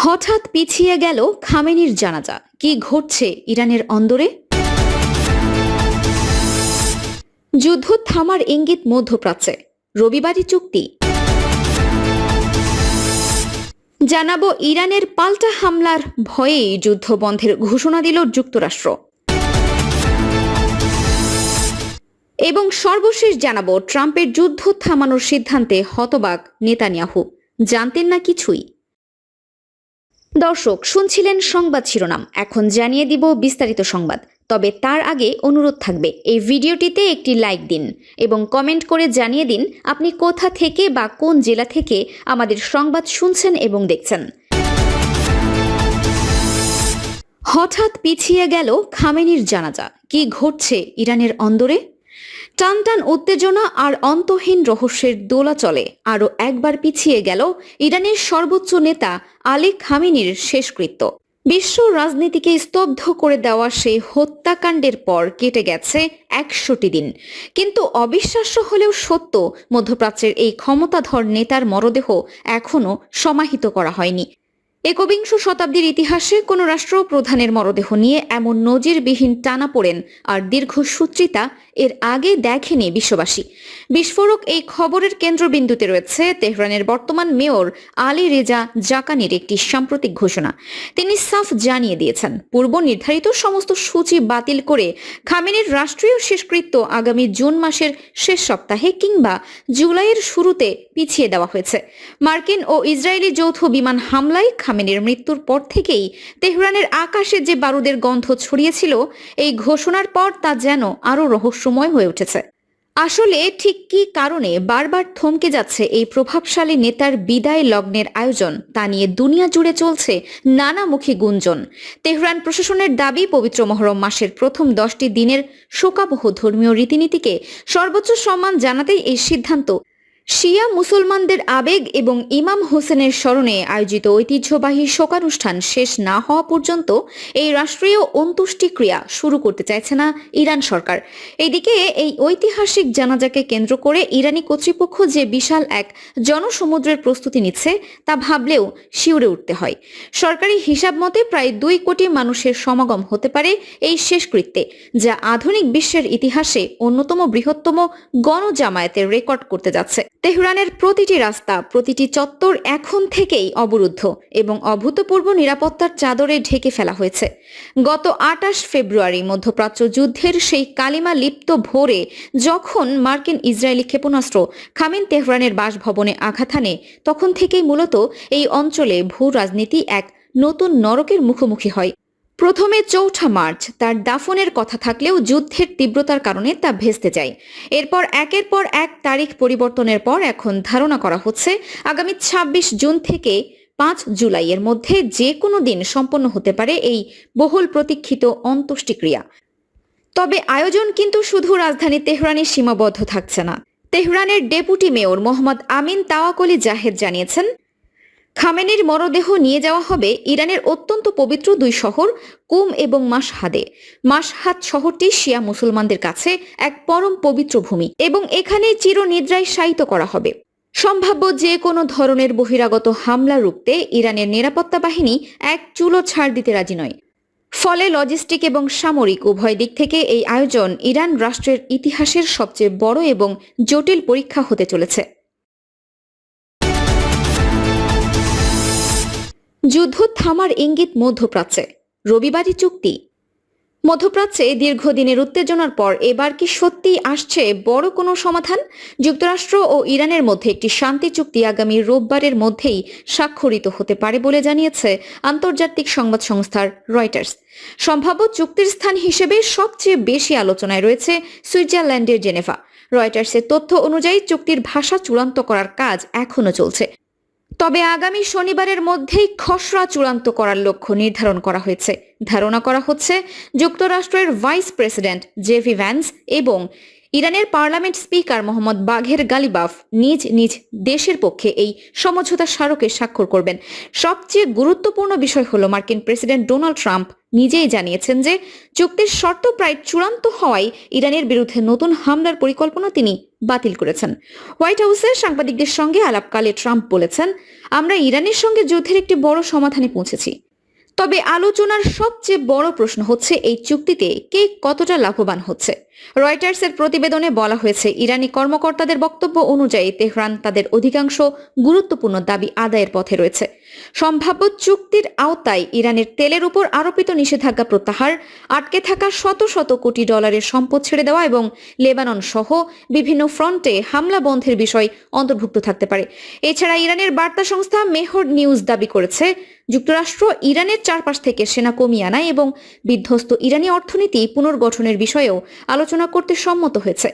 হঠাৎ পিছিয়ে গেল খামেনির জানাজা। কি ঘটছে ইরানের অন্দরে? যুদ্ধ থামার ইঙ্গিত মধ্যপ্রাচ্যে, রবিবারই চুক্তি। জানাবো ইরানের পাল্টা হামলার ভয়েই যুদ্ধ বন্ধের ঘোষণা দিল যুক্তরাষ্ট্র। এবং সর্বশেষ জানাবো ট্রাম্পের যুদ্ধ থামানোর সিদ্ধান্তে হতবাক নেতানিয়াহু। জানতেন না কিছুই। দর্শক, শুনছিলেন সংবাদ শিরোনাম, এখন জানিয়ে দিব বিস্তারিত সংবাদ। তবে তার আগে অনুরোধ থাকবে, এই ভিডিওটিতে একটি লাইক দিন এবং কমেন্ট করে জানিয়ে দিন আপনি কোথা থেকে বা কোন জেলা থেকে আমাদের সংবাদ শুনছেন এবং দেখছেন। হঠাৎ পিছিয়ে গেল খামেনির জানাজা। কি ঘটছে ইরানের অন্দরে? টানটান উত্তেজনা আর অন্তহীন রহস্যের দোলাচলে আরও একবার পিছিয়ে গেল ইরানের সর্বোচ্চ নেতা আলী খামেনির শেষকৃত্য। বিশ্ব রাজনীতিকে স্তব্ধ করে দেওয়া সেই হত্যাকাণ্ডের পর কেটে গেছে ১০০টি দিন। কিন্তু অবিশ্বাস্য হলেও সত্য, মধ্যপ্রাচ্যের এই ক্ষমতাধর নেতার মরদেহ এখনও সমাহিত করা হয়নি। একবিংশ শতাব্দীর ইতিহাসে কোনো রাষ্ট্রপ্রধানের মরদেহ নিয়ে এমন নজিরবিহীন টানাপোড়েন আর দীর্ঘসূত্রিতা এর আগে দেখেনি বিশ্ববাসী। বিস্ফোরক এই খবরের কেন্দ্রবিন্দুতে রয়েছে তেহরানের বর্তমান মেয়র আলী রেজা জাকানির একটি সাম্প্রতিক ঘোষণা। তিনি সাফ জানিয়ে দিয়েছেন, পূর্ব নির্ধারিত সমস্ত সূচি বাতিল করে খামেনির রাষ্ট্রীয় শেষকৃত্য আগামী জুন মাসের শেষ সপ্তাহে কিংবা জুলাইয়ের শুরুতে পিছিয়ে দেওয়া হয়েছে। মার্কিন ও ইসরায়েলি যৌথ বিমান হামলায় খামেনির মৃত্যুর পর থেকেই তেহরানের আকাশে যে বারুদের গন্ধ ছড়িয়েছিল, এই ঘোষণার পর তা যেন আরও রহস্যময় হয়ে উঠেছে। আসলে ঠিক কী কারণে বারবার থমকে যাচ্ছে এই প্রভাবশালী নেতার বিদায় লগ্নের আয়োজন, তা নিয়ে দুনিয়া জুড়ে চলছে নানামুখী গুঞ্জন। তেহরান প্রশাসনের দাবি, পবিত্র মহরম মাসের প্রথম 10টি দিনের শোকাবহ ধর্মীয় রীতিনীতিকে সর্বোচ্চ সম্মান জানাতেই এই সিদ্ধান্ত। শিয়া মুসলমানদের আবেগ এবং ইমাম হোসেনের স্মরণে আয়োজিত ঐতিহ্যবাহী শোকানুষ্ঠান শেষ না হওয়া পর্যন্ত এই রাষ্ট্রীয় অন্ত্যেষ্টিক্রিয়া শুরু করতে চাইছে না ইরান সরকার। এদিকে এই ঐতিহাসিক জানাজাকে কেন্দ্র করে ইরানি কর্তৃপক্ষ যে বিশাল এক জনসমুদ্রের প্রস্তুতি নিচ্ছে, তা ভাবলেও শিউরে উঠতে হয়। সরকারি হিসাব মতে প্রায় 2 কোটি মানুষের সমাগম হতে পারে এই শেষকৃত্যে, যা আধুনিক বিশ্বের ইতিহাসে অন্যতম বৃহত্তম গণজামায়াতের রেকর্ড করতে যাচ্ছে। তেহরানের প্রতিটি রাস্তা, প্রতিটি চত্বর এখন থেকেই অবরুদ্ধ এবং অভূতপূর্ব নিরাপত্তার চাদরে ঢেকে ফেলা হয়েছে। গত 28 ফেব্রুয়ারি মধ্যপ্রাচ্য যুদ্ধের সেই কালিমা লিপ্ত ভোরে যখন মার্কিন ইসরায়েলি ক্ষেপণাস্ত্র খামেনি তেহরানের বাসভবনে আঘাত হানে, তখন থেকেই মূলত এই অঞ্চলে ভূ রাজনীতি এক নতুন নরকের মুখোমুখি হয়। প্রথমে 4 মার্চ তার দাফনের কথা থাকলেও যুদ্ধের তীব্রতার কারণে তা ভেস্তে যায়। এরপর একের পর এক তারিখ পরিবর্তনের পর এখন ধারণা করা হচ্ছে আগামী 26 জুন থেকে 5 জুলাইয়ের মধ্যে যে কোনো দিন সম্পন্ন হতে পারে এই বহুল প্রতীক্ষিত অন্ত্যেষ্টিক্রিয়া। তবে আয়োজন কিন্তু শুধু রাজধানী তেহরানে সীমাবদ্ধ থাকছে না। তেহরানের ডেপুটি মেয়র মোহাম্মদ আমিন তাওয়াকলি জাহেদ জানিয়েছেন, খামেনির মরদেহ নিয়ে যাওয়া হবে ইরানের অত্যন্ত পবিত্র 2 শহর কুম এবং মাশহাদে। মাশহাদ শহরটি শিয়া মুসলমানদের কাছে এক পরম পবিত্র ভূমি এবং এখানেই চিরনিদ্রায় শায়িত করা হবে। সম্ভাব্য যে কোনো ধরনের বহিরাগত হামলা রুখতে ইরানের নিরাপত্তা বাহিনী এক চুলো ছাড় দিতে রাজি নয়। ফলে লজিস্টিক এবং সামরিক উভয় দিক থেকে এই আয়োজন ইরান রাষ্ট্রের ইতিহাসের সবচেয়ে বড় এবং জটিল পরীক্ষা হতে চলেছে। যুদ্ধ থামার ইঙ্গিত মধ্যপ্রাচ্যে, রবিবারই চুক্তি। মধ্যপ্রাচ্যে দীর্ঘদিনের উত্তেজনার পর এবার কি সত্যি আসছে বড় কোনো সমাধান? যুক্তরাষ্ট্র ও ইরানের মধ্যে একটি শান্তি চুক্তি আগামী রোববারের মধ্যেই স্বাক্ষরিত হতে পারে বলে জানিয়েছে আন্তর্জাতিক সংবাদ সংস্থা রয়টার্স। সম্ভাব্য চুক্তির স্থান হিসেবে সবচেয়ে বেশি আলোচনায় রয়েছে সুইজারল্যান্ডের জেনেভা। রয়টার্সের তথ্য অনুযায়ী চুক্তির ভাষা চূড়ান্ত করার কাজ এখনও চলছে। তবে আগামী শনিবারের মধ্যেই খসড়া চূড়ান্ত করার লক্ষ্য নির্ধারণ করা হয়েছে। ধারণা করা হচ্ছে যুক্তরাষ্ট্রের ভাইস প্রেসিডেন্ট জেডি ভ্যান্স এবং ইরানের পার্লামেন্ট স্পিকার মোহাম্মদ বাঘের গালিবাফ নিজ নিজ দেশের পক্ষে এই সমঝোতা স্মারকে স্বাক্ষর করবেন। সবচেয়ে গুরুত্বপূর্ণ বিষয় হলো মার্কিন প্রেসিডেন্ট ডোনাল্ড ট্রাম্প নিজেই জানিয়েছেন যে চুক্তির শর্ত প্রায় চূড়ান্ত হওয়ায় ইরানের বিরুদ্ধে নতুন হামলার পরিকল্পনা তিনি বাতিল করেছেন। হোয়াইট হাউসের সাংবাদিকদের সঙ্গে আলাপকালে ট্রাম্প বলেছেন, আমরা ইরানের সঙ্গে যুদ্ধের একটি বড় সমাধানে পৌঁছেছি। তবে আলোচনার সবচেয়ে বড় প্রশ্ন হচ্ছে এই চুক্তিতে কে কতটা লাভবান হচ্ছে। রয়টার্সের প্রতিবেদনে বলা হয়েছে, ইরানি কর্মকর্তাদের বক্তব্য অনুযায়ী তেহরান তাদের অধিকাংশ গুরুত্বপূর্ণ দাবি আদায়ের পথে রয়েছে। সম্ভাব্য চুক্তির আওতায় ইরানের তেলের উপর আরোপিত নিষেধাজ্ঞা প্রত্যাহার, আটকে থাকা শত শত কোটি ডলারের সম্পদ ছেড়ে দেওয়া এবং লেবানন সহ বিভিন্ন ফ্রন্টে হামলা বন্ধের বিষয় অন্তর্ভুক্ত থাকতে পারে। এছাড়া ইরানের বার্তা সংস্থা মেহর নিউজ দাবি করেছে, যুক্তরাষ্ট্র ইরানের চারপাশ থেকে সেনা কমিয়ে আনায় এবং বিধ্বস্ত ইরানি অর্থনীতি পুনর্গঠনের বিষয়েও আলোচনা করতে সম্মত হয়েছে।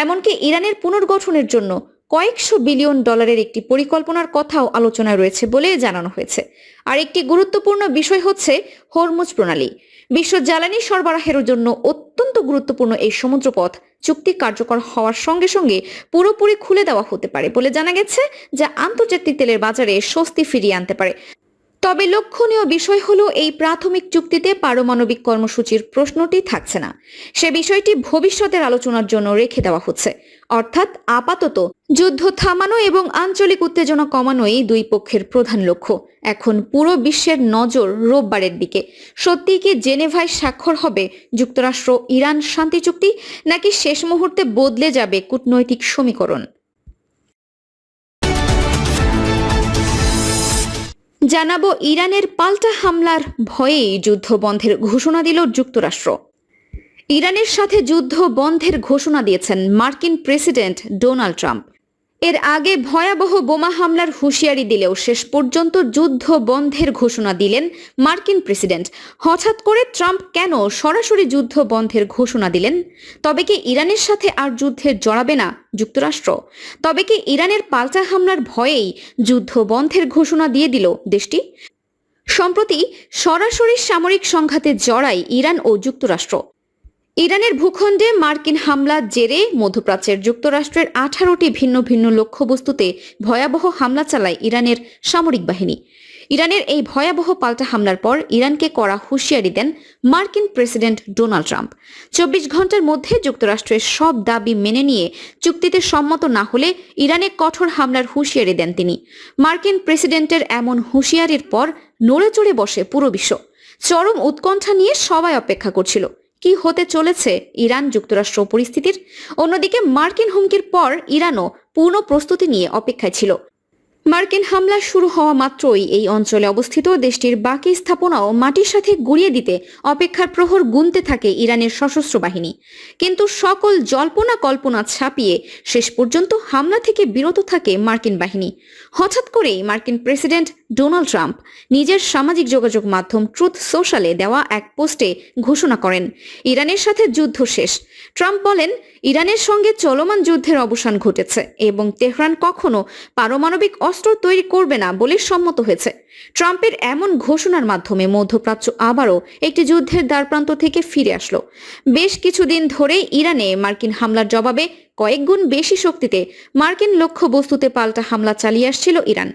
এমনকি ইরানের পুনর্গঠনের জন্য কয়েকশো বিলিয়ন ডলারের একটি পরিকল্পনার কথাও আলোচনায় রয়েছে বলে জানানো হয়েছে। আর একটি গুরুত্বপূর্ণ বিষয় হচ্ছে হরমুজ প্রণালী। বিশ্ব জ্বালানি সরবরাহের জন্য অত্যন্ত গুরুত্বপূর্ণ এই সমুদ্রপথ চুক্তি কার্যকর হওয়ার সঙ্গে সঙ্গে পুরোপুরি খুলে দেওয়া হতে পারে বলে জানা গেছে, যা আন্তর্জাতিক তেলের বাজারে স্বস্তি ফিরিয়ে আনতে পারে। তবে লক্ষণীয় বিষয় হলো এই প্রাথমিক চুক্তিতে পারমাণবিক কর্মসূচির প্রশ্নটি থাকছে না। সে বিষয়টি ভবিষ্যতের আলোচনার জন্য রেখে দেওয়া হচ্ছে। অর্থাৎ আপাতত যুদ্ধ থামানো এবং আঞ্চলিক উত্তেজনা কমানোই দুই পক্ষের প্রধান লক্ষ্য। এখন পুরো বিশ্বের নজর রোববারের দিকে। সত্যি কি জেনেভায় স্বাক্ষর হবে যুক্তরাষ্ট্র ইরান শান্তি চুক্তি, নাকি শেষ মুহূর্তে বদলে যাবে কূটনৈতিক সমীকরণ? জানাবো ইরানের পাল্টা হামলার ভয়েই যুদ্ধ বন্ধের ঘোষণা দিল যুক্তরাষ্ট্র। ইরানের সাথে যুদ্ধ বন্ধের ঘোষণা দিয়েছেন মার্কিন প্রেসিডেন্ট ডোনাল্ড ট্রাম্প। এর আগে ভয়াবহ বোমা হামলার হুঁশিয়ারি দিলেও শেষ পর্যন্ত যুদ্ধ বন্ধের ঘোষণা দিলেন মার্কিন প্রেসিডেন্ট। হঠাৎ করে ট্রাম্প কেন সরাসরি যুদ্ধ বন্ধের ঘোষণা দিলেন? তবে কি ইরানের সাথে আর যুদ্ধে জড়াবে না যুক্তরাষ্ট্র? তবে কি ইরানের পাল্টা হামলার ভয়েই যুদ্ধ বন্ধের ঘোষণা দিয়ে দিল দেশটি? সম্প্রতি সরাসরি সামরিক সংঘাতে জড়ায় ইরান ও যুক্তরাষ্ট্র। ইরানের ভূখণ্ডে মার্কিন হামলার জেরে মধ্যপ্রাচ্যের যুক্তরাষ্ট্রের 18টি ভিন্ন ভিন্ন লক্ষ্যবস্তুতে ভয়াবহ হামলা চালায় ইরানের সামরিক বাহিনী। ইরানের এই ভয়াবহ পাল্টা হামলার পর ইরানকে কড়া হুঁশিয়ারি দেন মার্কিন প্রেসিডেন্ট ডোনাল্ড ট্রাম্প। 24 ঘন্টার মধ্যে যুক্তরাষ্ট্রের সব দাবি মেনে নিয়ে চুক্তিতে সম্মত না হলে ইরানে কঠোর হামলার হুঁশিয়ারি দেন তিনি। মার্কিন প্রেসিডেন্টের এমন হুঁশিয়ারির পর নড়ে চড়ে বসে পুরো বিশ্ব। চরম উৎকণ্ঠা নিয়ে সবাই অপেক্ষা করছিল কি হতে চলেছে ইরান যুক্তরাষ্ট্র পরিস্থিতির। অন্যদিকে মার্কিন হুমকির পর ইরানও পূর্ণ প্রস্তুতি নিয়ে অপেক্ষায় ছিল। মার্কিন হামলা শুরু হওয়া মাত্রই এই অঞ্চলে অবস্থিত দেশটির বাকি স্থাপনাও মাটির সাথে গুঁড়িয়ে দিতে অপেক্ষার প্রহর গুনতে থাকে ইরানের সশস্ত্র বাহিনী। কিন্তু সকল জল্পনা কল্পনা ছাপিয়ে শেষ পর্যন্ত হামলা থেকে বিরত থাকে মার্কিন বাহিনী। হঠাৎ করেই মার্কিন প্রেসিডেন্ট ডোনাল্ড ট্রাম্প নিজের সামাজিক যোগাযোগ মাধ্যম ট্রুথ সোশ্যালে দেওয়া এক পোস্টে ঘোষণা করেন, ইরানের সাথে যুদ্ধ শেষ। ট্রাম্প বলেন, ইরানের সঙ্গে চলমান যুদ্ধের অবসান ঘটেছে এবং তেহরান কখনো পারমাণবিক অস্ত্র তৈরি করবে না বলে সম্মত হয়েছে। ট্রাম্পের এমন ঘোষণার মাধ্যমে মধ্যপ্রাচ্য আবারও একটি যুদ্ধের দ্বারপ্রান্ত থেকে ফিরে আসলো। বেশ কিছুদিন ধরে ইরানে মার্কিন হামলার জবাবে কয়েক গুণ বেশি শক্তিতে মার্কিন লক্ষ্যবস্তুতে পাল্টা হামলা চালিয়ে আসছিল ইরান।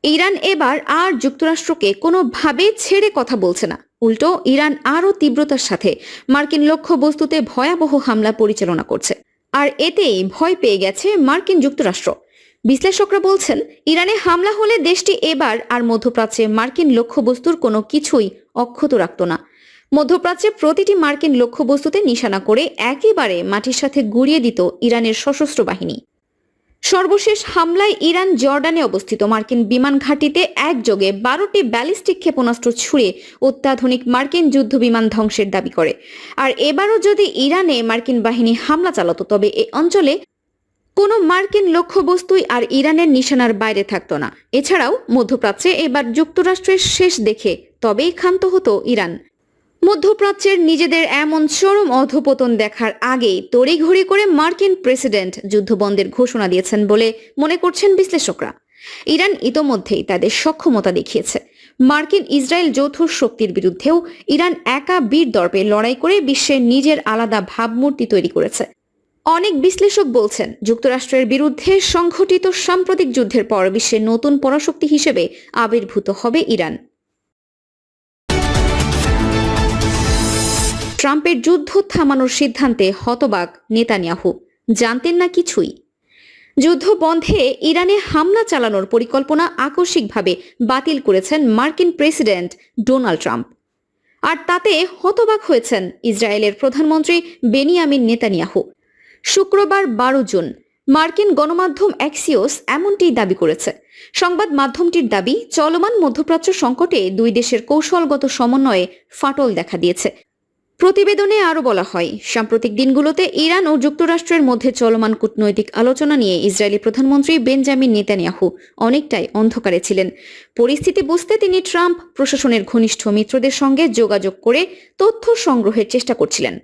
ইরান এবার আর যুক্তরাষ্ট্রকে কোনোভাবে ছেড়ে কথা বলছে না। উল্টো ইরান আরও তীব্রতার সাথে মার্কিন লক্ষ্যবস্তুতে ভয়াবহ হামলা পরিচালনা করছে। আর এতেই ভয় পেয়ে গেছে মার্কিন যুক্তরাষ্ট্র। বিশ্লেষকরা বলছেন, ইরানে হামলা হলে দেশটি এবার আর মধ্যপ্রাচ্যে মার্কিন লক্ষ্যবস্তুর কোনো কিছুই অক্ষত রাখত না। মধ্যপ্রাচ্যে প্রতিটি মার্কিন লক্ষ্যবস্তুতে নিশানা করে একেবারে মাটির সাথে গুঁড়িয়ে দিত ইরানের সশস্ত্র বাহিনী। সর্বশেষ হামলায় ইরান জর্ডানে অবস্থিত মার্কিন বিমান ঘাঁটিতে একযোগে 12টি ব্যালিস্টিক ক্ষেপণাস্ত্র ছুড়ে অত্যাধুনিক মার্কিন যুদ্ধ বিমান ধ্বংসের দাবি করে। আর এবারও যদি ইরানে মার্কিন বাহিনী হামলা চালাতো তবে এ অঞ্চলে কোনো মার্কিন লক্ষ্যবস্তুই আর ইরানের নিশানার বাইরে থাকতো না। এছাড়াও মধ্যপ্রাচ্যে এবার যুক্তরাষ্ট্রের শেষ দেখে তবেই ক্ষান্ত হতো ইরান। মধ্যপ্রাচ্যের নিজেদের এমন চরম অধঃপতন দেখার আগেই তড়িঘড়ি করে মার্কিন প্রেসিডেন্ট যুদ্ধবন্ধের ঘোষণা দিয়েছেন বলে মনে করছেন বিশ্লেষকরা। ইরান ইতোমধ্যেই তাদের সক্ষমতা দেখিয়েছে। মার্কিন ইসরায়েল যৌথ শক্তির বিরুদ্ধেও ইরান একা বীর দর্পে লড়াই করে বিশ্বের নিজের আলাদা ভাবমূর্তি তৈরি করেছে। অনেক বিশ্লেষক বলছেন যুক্তরাষ্ট্রের বিরুদ্ধে সংঘটিত সাম্প্রতিক যুদ্ধের পর বিশ্বের নতুন পরাশক্তি হিসেবে আবির্ভূত হবে ইরান। ট্রাম্পের যুদ্ধ থামানোর সিদ্ধান্তে হতবাক নেতানিয়াহু, জানতেন না কিছুই। যুদ্ধ বন্ধে ইরানে হামলা চালানোর পরিকল্পনা আকস্মিকভাবে বাতিল করেছেন মার্কিন প্রেসিডেন্ট ডোনাল্ড ট্রাম্প। আর তাতে হতবাক হয়েছেন ইসরায়েলের প্রধানমন্ত্রী বেনিয়ামিন নেতানিয়াহু। শুক্রবার 12 জুন মার্কিন গণমাধ্যম অ্যাক্সিওস এমনটিই দাবি করেছে। সংবাদ মাধ্যমটির দাবি, চলমান মধ্যপ্রাচ্য সংকটে দুই দেশের কৌশলগত সমন্বয়ে ফাটল দেখা দিয়েছে। প্রতিবেদনে আরও বলা হয়, সাম্প্রতিক দিনগুলোতে ইরান ও যুক্তরাষ্ট্রের মধ্যে চলমান কূটনৈতিক আলোচনা নিয়ে ইসরায়েলি প্রধানমন্ত্রী বেঞ্জামিন নেতানিয়াহু অনেকটাই অন্ধকারে ছিলেন। পরিস্থিতি বুঝতে তিনি ট্রাম্প প্রশাসনের ঘনিষ্ঠ মিত্রদের সঙ্গে যোগাযোগ করে তথ্য সংগ্রহের চেষ্টা করছিলেন।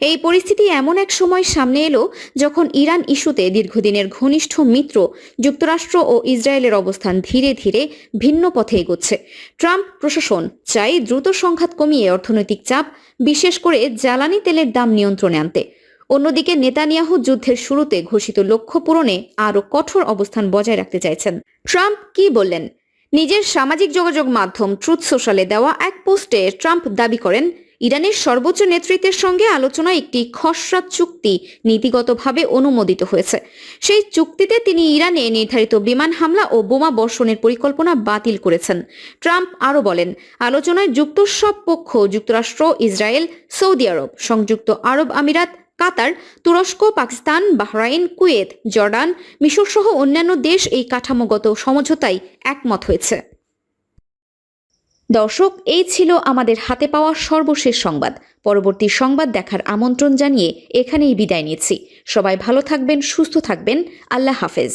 এই পরিস্থিতি এমন এক সময় সামনে এলো যখন ইরান ইস্যুতে দীর্ঘদিনের ঘনিষ্ঠ মিত্র যুক্তরাষ্ট্র ও ইসরায়েলের অবস্থান ধীরে ধীরে ভিন্ন পথে এগোচ্ছে। ট্রাম্প প্রশাসন চাই দ্রুত সংঘাত কমিয়ে অর্থনৈতিক চাপ, বিশেষ করে জ্বালানি তেলের দাম নিয়ন্ত্রণে আনতে। অন্যদিকে নেতানিয়াহু যুদ্ধের শুরুতে ঘোষিত লক্ষ্য পূরণে আরও কঠোর অবস্থান বজায় রাখতে চাইছেন। ট্রাম্প কি বললেন? নিজের সামাজিক যোগাযোগ মাধ্যম ট্রুথ সোশ্যালে দেওয়া এক পোস্টে ট্রাম্প দাবি করেন, ইরানের সর্বোচ্চ নেতৃত্বের সঙ্গে আলোচনায় একটি খসড়া চুক্তি নীতিগতভাবে অনুমোদিত হয়েছে। সেই চুক্তিতে তিনি ইরানে নির্ধারিত বিমান হামলা ও বোমা বর্ষণের পরিকল্পনা বাতিল করেছেন। ট্রাম্প আরও বলেন, আলোচনায় যুক্ত সব পক্ষ যুক্তরাষ্ট্র, ইসরায়েল, সৌদি আরব, সংযুক্ত আরব আমিরাত, কাতার, তুরস্ক, পাকিস্তান, বাহরাইন, কুয়েত, জর্ডান, মিশর সহ অন্যান্য দেশ এই কাঠামোগত সমঝোতায় একমত হয়েছে। দর্শক, এই ছিল আমাদের হাতে পাওয়া সর্বশেষ সংবাদ। পরবর্তী সংবাদ দেখার আমন্ত্রণ জানিয়ে এখানেই বিদায় নিচ্ছি। সবাই ভালো থাকবেন, সুস্থ থাকবেন। আল্লাহ হাফেজ।